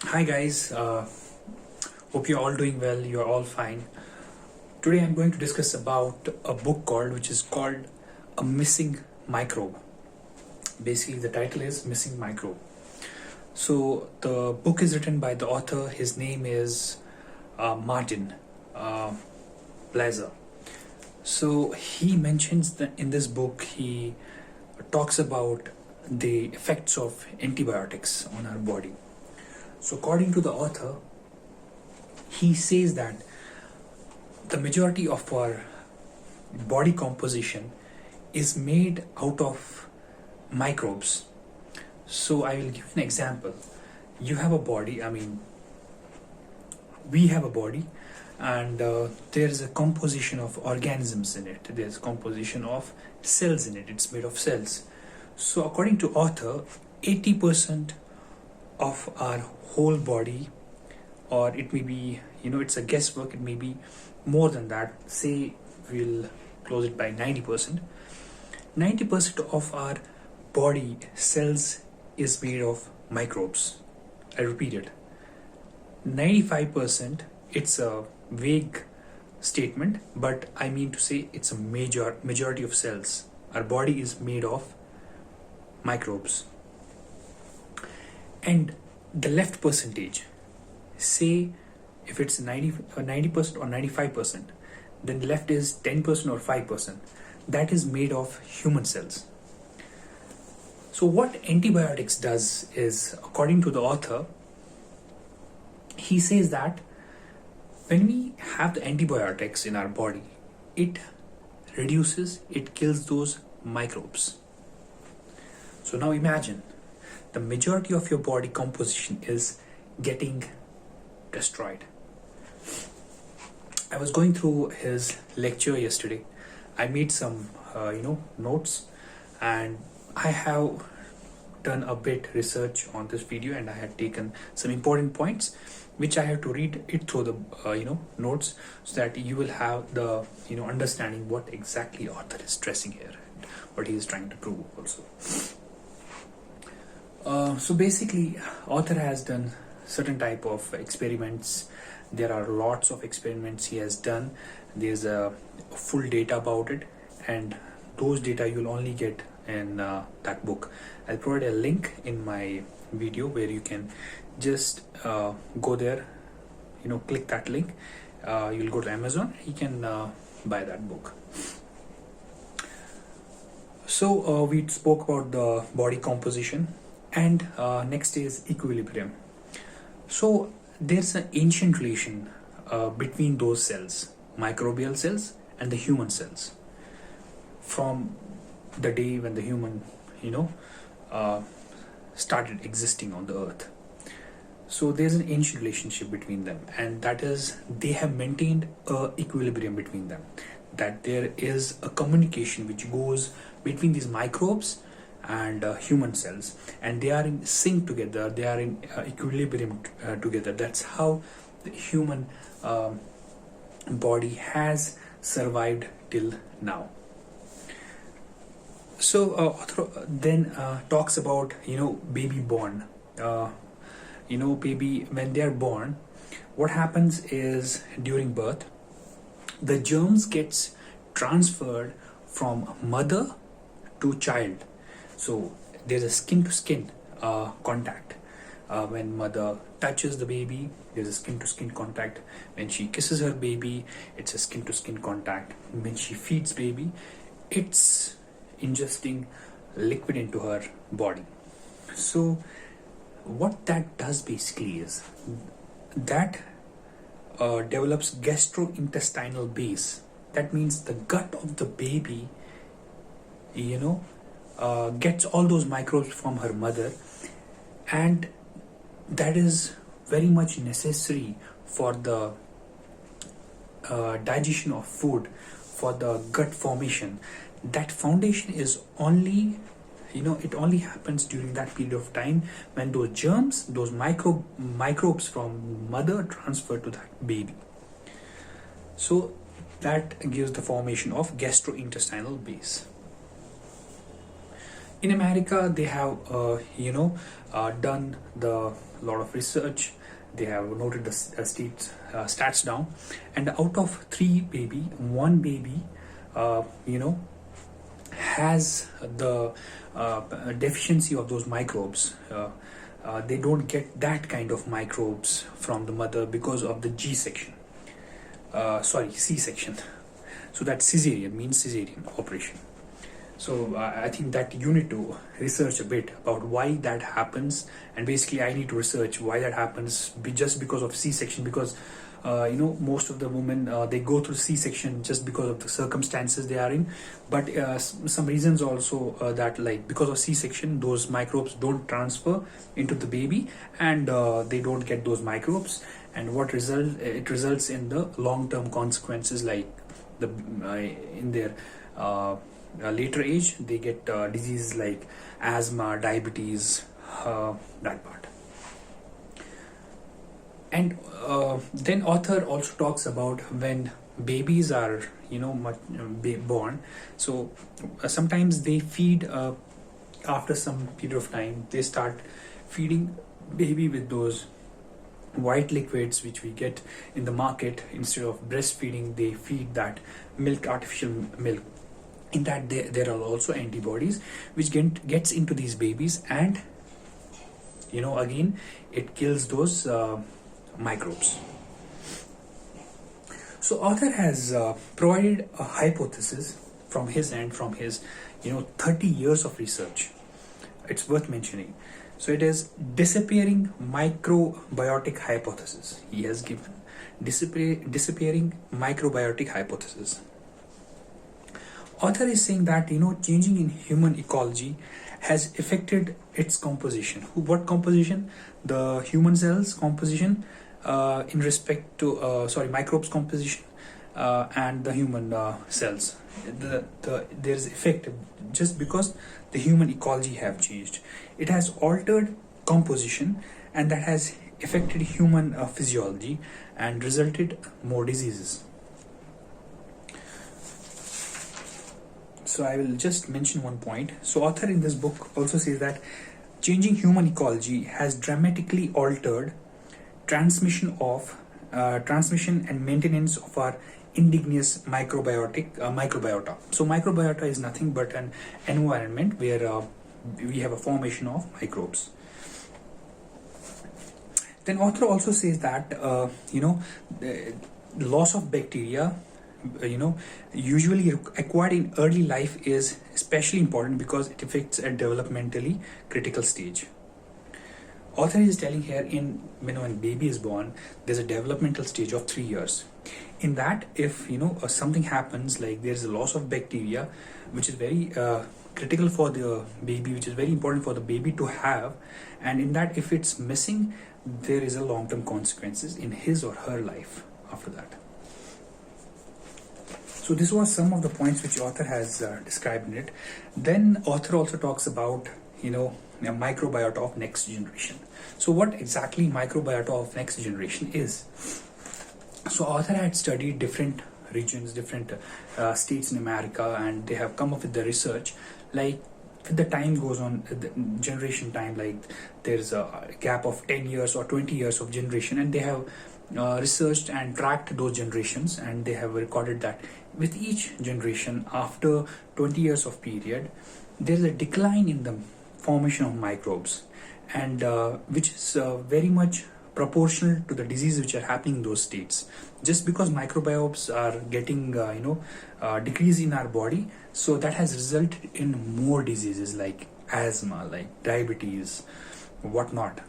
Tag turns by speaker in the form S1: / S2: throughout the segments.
S1: Hi guys, hope you're all doing well, you're all fine. Today I'm going to discuss about a book which is called A Missing Microbe. Basically the title is Missing Microbe. So the book is written by the author, his name is Martin uh, Blaser. So he mentions that in this book he talks about the effects of antibiotics on our body. So according to the author, he says that the majority of our body composition is made out of microbes. So I will give you an example. You have a body, we have a body, and there is a composition of organisms in it. There's composition of cells in it. It's made of cells. So according to author, 80% of our whole body, or it may be, it's a guesswork, it may be more than that. Say we'll close it by 90%. 90% of our body cells is made of microbes. I repeat it. 95%, it's a vague statement, but I mean to say it's a majority of cells. Our body is made of microbes. And the left percentage, say if it's 90% or 95%, then left is 10% or 5%. That is made of human cells. So what antibiotics does is, according to the author, he says that when we have the antibiotics in our body, it kills those microbes. So now imagine the majority of your body composition is getting destroyed. I was going through his lecture yesterday. I made some notes, and I have done a bit research on this video, and I had taken some important points which I have to read it through the notes, so that you will have the understanding what exactly author is stressing here and what he is trying to prove also. So basically, author has done certain type of experiments. There are lots of experiments he has done. There's a full data about it, and those data you'll only get in that book. I'll provide a link in my video where you can just go there, click that link. You'll go to Amazon, you can buy that book. So we spoke about the body composition, and next is equilibrium. So there's an ancient relation between those cells, microbial cells and the human cells, from the day when the human started existing on the earth. So there's an ancient relationship between them, and that is they have maintained a equilibrium between them, that there is a communication which goes between these microbes and human cells, and they are in sync together, they are in equilibrium together. That's how the human body has survived till now. So author then talks about baby born. Baby, when they are born, what happens is during birth, the germs gets transferred from mother to child. So there's a skin to skin contact. When mother touches the baby, there's a skin to skin contact. When she kisses her baby, it's a skin to skin contact. When she feeds baby, it's ingesting liquid into her body. So what that does basically is that develops gastrointestinal base. That means the gut of the baby gets all those microbes from her mother, and that is very much necessary for the digestion of food, for the gut formation. That foundation is only it only happens during that period of time when those germs, those microbes from mother transfer to that baby. So that gives the formation of gastrointestinal base. In America, they have done the lot of research. They have noted the stats down, and out of 3 baby, 1 baby, has the deficiency of those microbes. They don't get that kind of microbes from the mother because of the C-section. So that cesarean means cesarean operation. So I think that you need to research a bit about why that happens, and basically I need to research why that happens just because of C-section, because most of the women they go through C-section just because of the circumstances they are in, but some reasons also that, like, because of C-section those microbes don't transfer into the baby, and they don't get those microbes, and it results in the long-term consequences, like in their later age they get diseases like asthma, diabetes, that part. And then author also talks about when babies are born. So sometimes they feed, after some period of time they start feeding baby with those white liquids which we get in the market. Instead of breastfeeding, they feed that milk, artificial milk. In that there are also antibodies which gets into these babies, and again it kills those microbes. So author has provided a hypothesis from his end, from his 30 years of research. It's worth mentioning. So it is disappearing microbiotic hypothesis. He has given disappearing microbiotic hypothesis. Author is saying that changing in human ecology has affected its composition. What composition? The human cells composition in respect to microbes composition and the human cells. There's effect just because the human ecology have changed. It has altered composition, and that has affected human physiology and resulted more diseases. So I will just mention one point. So author in this book also says that changing human ecology has dramatically altered transmission and maintenance of our indigenous microbiota. So microbiota is nothing but an environment where we have a formation of microbes. Then author also says that the loss of bacteria usually acquired in early life is especially important because it affects a developmentally critical stage. Author is telling here, when baby is born, there's a developmental stage of 3 years. In that, if something happens, like there's a loss of bacteria, which is very critical for the baby, which is very important for the baby to have, and in that, if it's missing, there is a long-term consequences in his or her life after that. So this was some of the points which author has described in it. Then author also talks about a microbiota of next generation. So what exactly microbiota of next generation is? So author had studied different regions, different states in America, and they have come up with the research. Like with the time goes on, the generation time, like there's a gap of 10 years or 20 years of generation, and they have researched and tracked those generations, and they have recorded that with each generation after 20 years of period, there's a decline in the formation of microbes, and which is very much proportional to the diseases which are happening in those states. Just because microbes are getting decrease in our body, so that has resulted in more diseases like asthma, like diabetes, whatnot.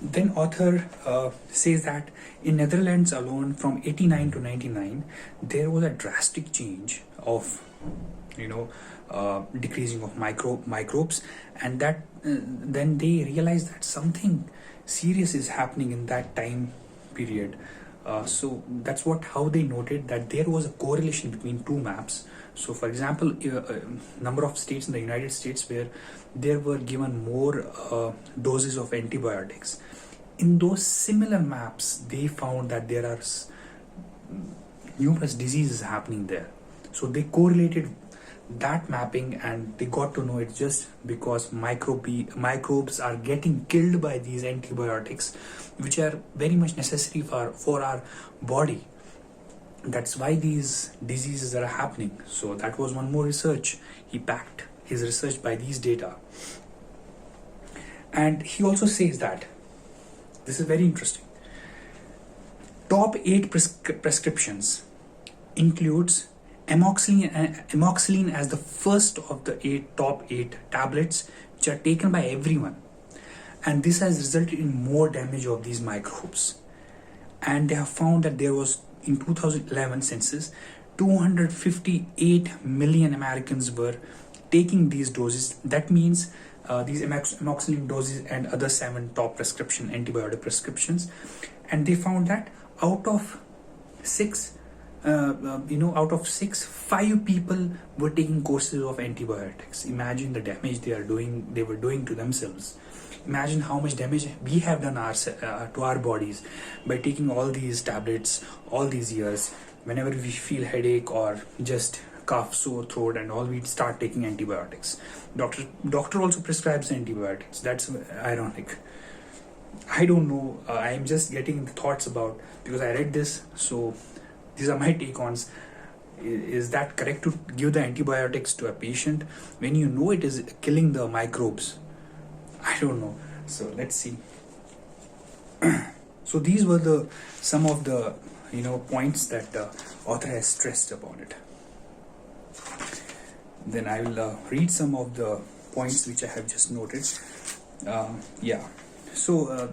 S1: Then author says that in Netherlands alone, from 89 to 99, there was a drastic change of decreasing of microbes, and that then they realized that something serious is happening in that time period. So that's how they noted that there was a correlation between two maps. So for example, number of states in the United States where there were given more doses of antibiotics. In those similar maps, they found that there are numerous diseases happening there. So they correlated that mapping, and they got to know it just because microbes are getting killed by these antibiotics, which are very much necessary for our body. That's why these diseases are happening. So that was one more research. He backed his research by these data. And he also says that, this is very interesting, top 8 prescriptions includes amoxicillin as the first of the top 8 tablets which are taken by everyone. And this has resulted in more damage of these microbes. And they have found that there was, in 2011 census, 258 million Americans were taking these doses. That means these amoxicillin doses and other 7 top prescription antibiotic prescriptions. And they found that out of 6, 5 people were taking courses of antibiotics. Imagine the damage they were doing to themselves. Imagine how much damage we have done to our bodies by taking all these tablets all these years. Whenever we feel headache or just cough, sore throat and all, we start taking antibiotics. Doctor also prescribes antibiotics. That's ironic. I don't know. I'm just getting the thoughts about, because I read this. So these are my take ons. Is that correct to give the antibiotics to a patient when you know it is killing the microbes? I don't know. So let's see. So these were some of the points that the author has stressed about it. Then I will read some of the points which I have just noted. So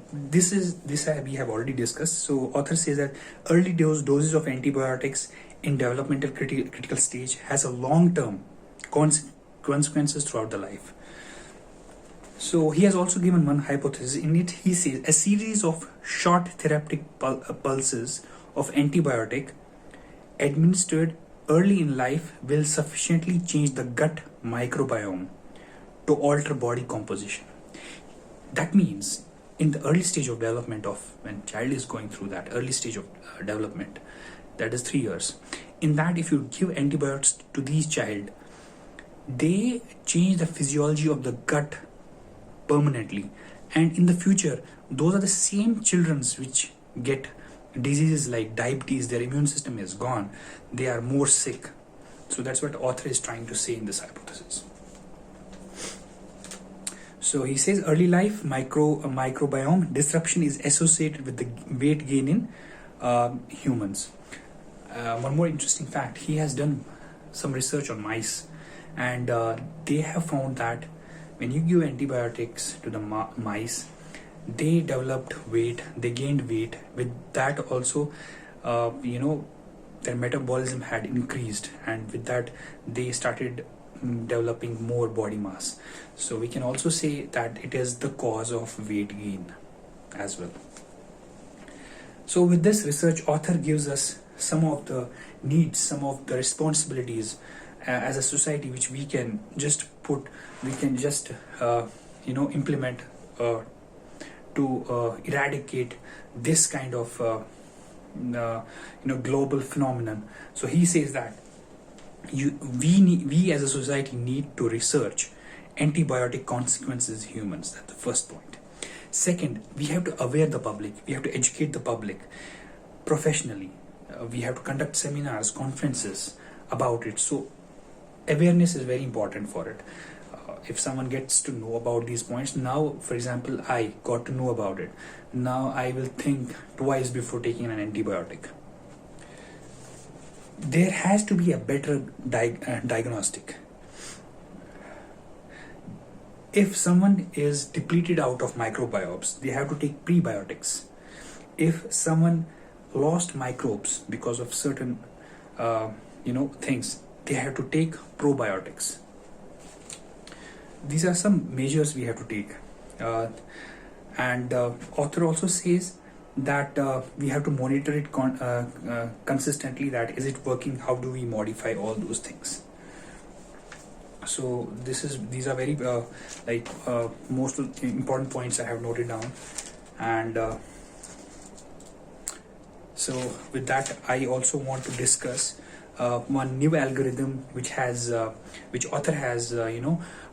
S1: we have already discussed. So author says that early doses of antibiotics in developmental critical stage has a long-term consequences throughout the life. So he has also given one hypothesis. In it, he says a series of short therapeutic pulses of antibiotic administered early in life will sufficiently change the gut microbiome to alter body composition. That means in the early stage of development, of when child is going through that early stage of development, that is 3 years, in that if you give antibiotics to these child, they change the physiology of the gut permanently, and in the future those are the same children which get diseases like diabetes. Their immune system is gone, they are more sick. So that's what the author is trying to say in this hypothesis. So he says early life microbiome disruption is associated with the weight gain in humans. One more interesting fact, he has done some research on mice, and they have found that when you give antibiotics to the mice, they developed weight, they gained weight. With that also, their metabolism had increased, and with that they started developing more body mass. So we can also say that it is the cause of weight gain as well. So with this research, author gives us some of the needs, some of the responsibilities as a society which we can just implement to eradicate this kind of global phenomenon. So he says that we as a society need to research antibiotic consequences in humans. That's the first point. Second, we have to aware the public, we have to educate the public professionally. We have to conduct seminars, conferences about it. So awareness is very important for it. If someone gets to know about these points, now for example I got to know about it, now I will think twice before taking an antibiotic. There has to be a better diagnostic. If someone is depleted out of microbiomes, they have to take prebiotics. If someone lost microbes because of certain things, they have to take probiotics. These are some measures we have to take. And author also says that we have to monitor it consistently, that is it working, how do we modify all those things. So these are very most important points I have noted down. And so with that, I also want to discuss one new algorithm which author has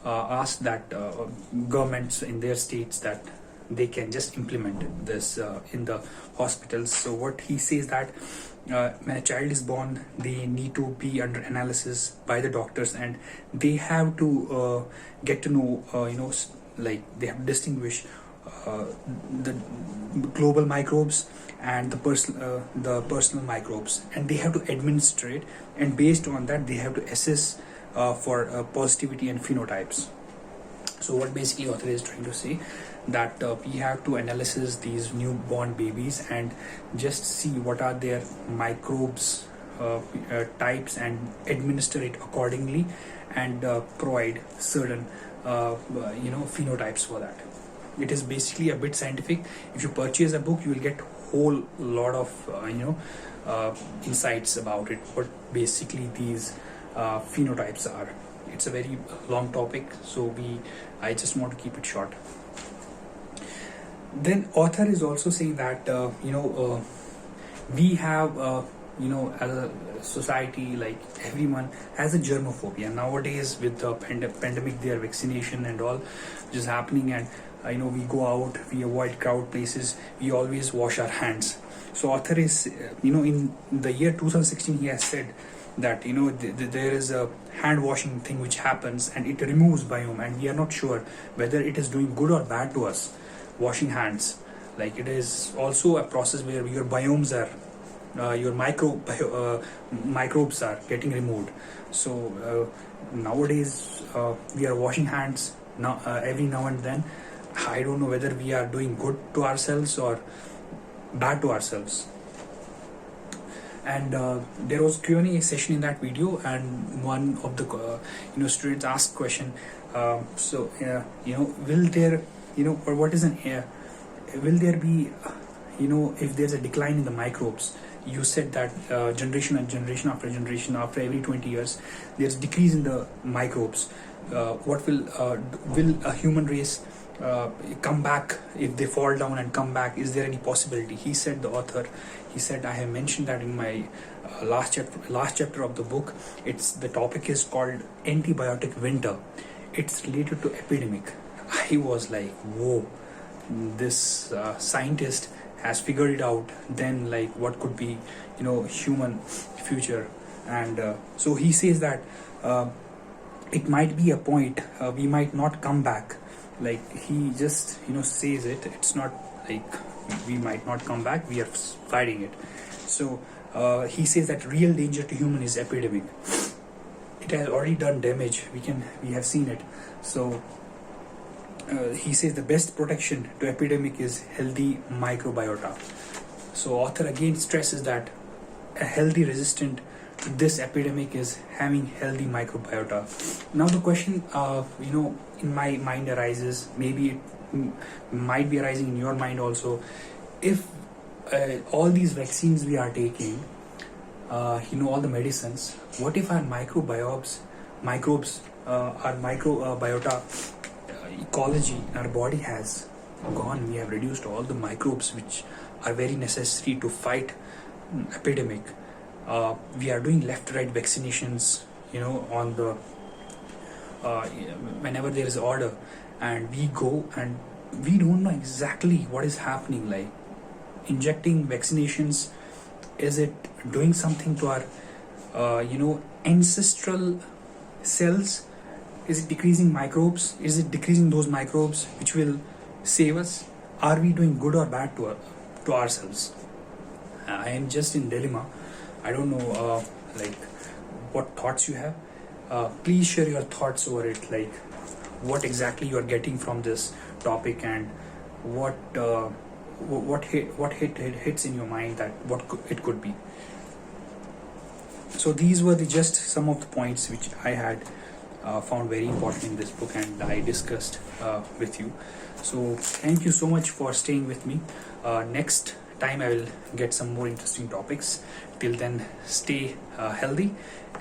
S1: asked that governments in their states that they can just implement this in the hospitals. So what he says that when a child is born, they need to be under analysis by the doctors, and they have to get to know like they have to distinguish the global microbes and the personal microbes, and they have to administer it, and based on that they have to assess for positivity and phenotypes. So what basically author is trying to say that we have to analyze these newborn babies and just see what are their microbes types and administer it accordingly, and provide certain phenotypes for that. It is basically a bit scientific. If you purchase a book, you will get whole lot of insights about it, what basically these phenotypes are. It's a very long topic, so I just want to keep it short. Then author is also saying that we have as a society, like everyone has a germophobia nowadays. With the pandemic, their vaccination and all which is happening, and we go out, we avoid crowd places, we always wash our hands. So author is in the year 2016 he has said that there is a hand washing thing which happens, and it removes biome, and we are not sure whether it is doing good or bad to us, washing hands. Like, it is also a process where your biomes are your microbes are getting removed. So nowadays we are washing hands now every now and then. I don't know whether we are doing good to ourselves or bad to ourselves. And there was Q&A session in that video, and one of the students asked question, will there or what is will there be if there's a decline in the microbes? You said that generation after generation, after every 20 years there's decrease in the microbes. What will a human race come back if they fall down and come back? Is there any possibility? He said, the author, he said, I have mentioned that in my last chapter of the book. The topic is called antibiotic winter. It's related to epidemic. I was like, whoa, this scientist has figured it out. Then, like, what could be human future? And so he says that it might be a point we might not come back. Like, he just says it. It's not like we might not come back, we are fighting it. So he says that real danger to human is epidemic. It has already done damage, we have seen it. So he says the best protection to epidemic is healthy microbiota. So author again stresses that a healthy resistant to this epidemic is having healthy microbiota. Now the question in my mind arises, maybe it might be arising in your mind also, if all these vaccines we are taking, all the medicines, what if our microbes, our microbiota ecology in our body has gone? We have reduced all the microbes which are very necessary to fight epidemic. We are doing left-right vaccinations, on the whenever there is order, and we go and we don't know exactly what is happening. Like, injecting vaccinations, is it doing something to our ancestral cells? Is it decreasing microbes? Is it decreasing those microbes which will save us? Are we doing good or bad to ourselves? I am just in dilemma. I don't know what thoughts you have. Please share your thoughts over it, like what exactly you are getting from this topic, and what hits in your mind, that it could be. So these were just some of the points which I had found very important in this book, and I discussed with you. So thank you so much for staying with me. Next time I will get some more interesting topics. Till then, stay healthy,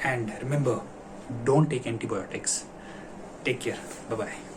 S1: and remember, don't take antibiotics. Take care. Bye bye.